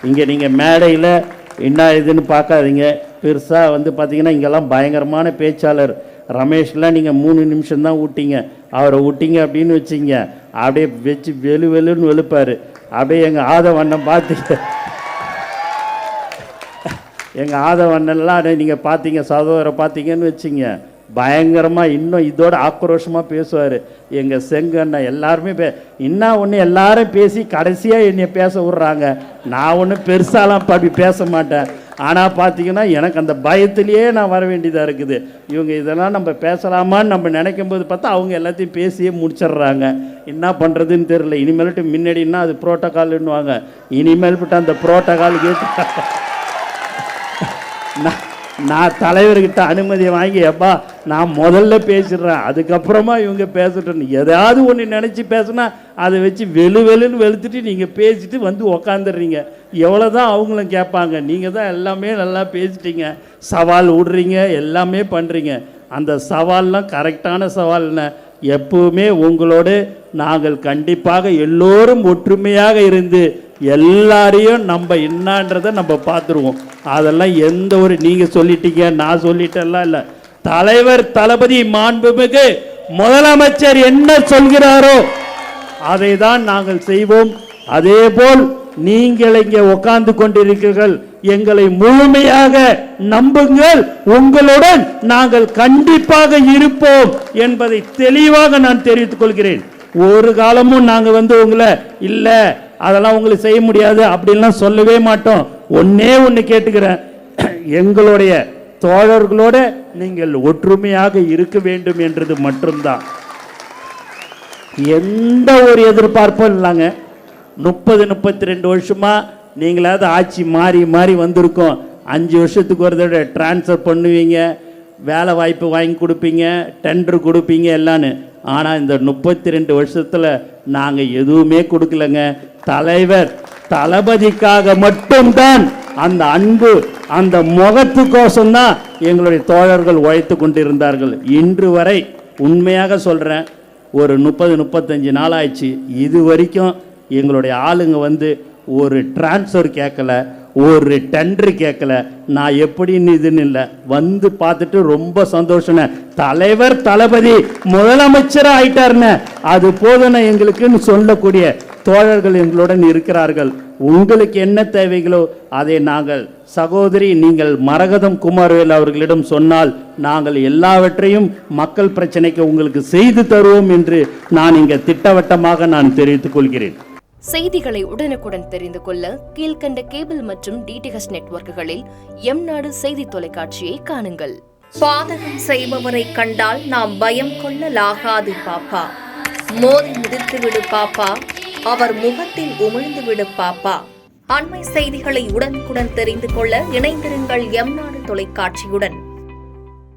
இங்கே நீங்கள் மேடையில் என்ன இதுன்னு பார்க்காதீங்க. பெருசாக வந்து பார்த்தீங்கன்னா இங்கெல்லாம் பயங்கரமான பேச்சாளர் ரமேஷ்லாம் நீங்கள் 3 நிமிஷம்தான் விட்டீங்க. அவரை விட்டீங்க அப்படின்னு வச்சிங்க அப்படியே வச்சு வெளுன்னு வெளுப்பார். அப்படியே எங்கள் ஆதவண்ணன் பார்த்தீங்க, எங்கள் ஆதவண்ணன்லாம் நீங்கள் பார்த்தீங்க, சகோதரை பார்த்தீங்கன்னு வச்சிங்க பயங்கரமாக இன்னும் இதோட ஆக்ரோஷமாக பேசுவார். எங்கள் செங்கண்ணன் எல்லாருமே இன்னும் ஒன்று எல்லாரும் பேசி கடைசியாக என்னை பேச விட்றாங்க. நான் ஒன்றும் பெருசாலாம் அப்படி பேச மாட்டேன். ஆனால் பார்த்தீங்கன்னா எனக்கு அந்த பயத்திலேயே நான் வர வேண்டியதாக இருக்குது. இவங்க இதெல்லாம் நம்ம பேசலாமான்னு நம்ம நினைக்கும் போது பார்த்தா அவங்க எல்லாத்தையும் பேசியே முடிச்சிடுறாங்க. என்ன பண்ணுறதுன்னு தெரியல. இனிமேல்ட்டு முன்னாடின்னா அது புரோட்டோகால்னுவாங்க, இனிமேல்ட்டு அந்த புரோட்டோகால் கேட்டு நான் தலைவர்கிட்ட அனுமதியை வாங்கி எப்பா நான் முதல்ல பேசிடுறேன், அதுக்கப்புறமா இவங்க பேசட்டும். எதாவது ஒன்று நினச்சி பேசுனா அதை வச்சு வெளுன்னு வெளுத்துட்டு நீங்கள் பேசிட்டு வந்து உக்காந்துடுறீங்க. எவ்வளோ தான் அவங்களும் கேட்பாங்க. நீங்கள் தான் எல்லாமே நல்லா பேசிட்டீங்க, சவால் விடுறீங்க, எல்லாமே பண்ணுறீங்க. அந்த சவால்லாம் கரெக்டான சவால்னு எப்பவுமே உங்களோடு நாங்கள் கண்டிப்பாக எல்லோரும் ஒற்றுமையாக இருந்து எல்லாரையும் நம்ம என்னன்றதை நம்ம பார்த்துருவோம். அதெல்லாம் எந்த ஒரு நீங்கள் சொல்லிட்டீங்க நான் சொல்லிட்டெல்லாம் இல்லை. தலைவர் தளபதி மாண்புமிகு முதலமைச்சர் என்ன சொல்கிறாரோ அதை தான் நாங்கள் செய்வோம். அதே போல் நீங்கள் இங்கே உட்கார்ந்து கொண்டிருக்கிறீர்கள், எங்களை முழுமையாக நம்புங்கள், உங்களுடன் நாங்கள் கண்டிப்பாக இருப்போம் என்பதை தெளிவாக நான் தெரிவித்துக் கொள்கிறேன். ஒரு காலமும் நாங்கள் வந்து உங்களை இல்லை அதெல்லாம் உங்களுக்கு செய்ய முடியாது அப்படின்லாம் சொல்லவே மாட்டோம். ஒன்னே ஒன்று கேட்டுக்கிறேன், எங்களுடைய தோழர்களோட நீங்கள் ஒற்றுமையாக இருக்க வேண்டும் என்றது மட்டும்தான். எந்த ஒரு எதிர்பார்ப்பும் இல்லைங்க. 32 வருஷமா நீங்களாவது ஆட்சி மாறி மாறி வந்திருக்கோம். 5 வருஷத்துக்கு ஒரு தடவை டிரான்ஸ்ஃபர் பண்ணுவீங்க, வேலை வாய்ப்பு வாங்கி கொடுப்பீங்க, டெண்டர் கொடுப்பீங்க எல்லான்னு. ஆனால் இந்த 32 வருஷத்தில் நாங்கள் எதுவுமே கொடுக்கலங்க. தலைவர் தளபதிக்காக மட்டும்தான், அந்த அன்பு அந்த முகத்துக்கோசம்தான் எங்களுடைய தோழர்கள் உழைத்து கொண்டிருந்தார்கள். இன்று வரை உண்மையாக சொல்கிறேன், ஒரு 30-35 நாள் ஆயிடுச்சு. இது வரைக்கும் எங்களுடைய ஆளுங்க வந்து ஒரு டிரான்ஸ்ஃபர் கேட்கல, ஒரு டெண்டர் கேட்கல. நான் எப்படின்னு இதுன்னு இல்லை, வந்து பார்த்துட்டு ரொம்ப சந்தோஷம். தலைவர் தளபதி முதலமைச்சர் ஆயிட்டாருன்னு அது போதுன எங்களுக்குன்னு சொல்லக்கூடிய தோழர்கள் எங்களுடன் இருக்கிறார்கள். உங்களுக்கு என்ன தேவைகளோ அதை நாங்கள் சகோதரி நீங்கள் மரகதம் குமாரவேல் அவர்களிடம் சொன்னால் நாங்கள் எல்லாவற்றையும் மக்கள் பிரச்சனைக்கு உங்களுக்கு செய்து தருவோம் என்று நான் இங்கே திட்டவட்டமாக நான் தெரிவித்துக் கொள்கிறேன். செய்திகளை உடனுக்குடன் தெரிந்து கொள்ள கீழ்கண்ட கேபிள் மற்றும் டிடிஹெச் நெட்வொர்க்குகளில் எம்நாடு செய்தி தொலைக்காட்சியை காணுங்கள். பாதகம் செய்பவரை கண்டால் நாம் பயம் கொள்ளலாகாது பாப்பா. மோதி மிதித்து விடு பாப்பா, அவர் முகத்தில் உமிழ்ந்து விடு பாப்பா. அண்மை செய்திகளை உடனுக்குடன் தெரிந்து கொள்ள இணைந்திருங்கள் எம்நாடு தொலைக்காட்சியுடன்.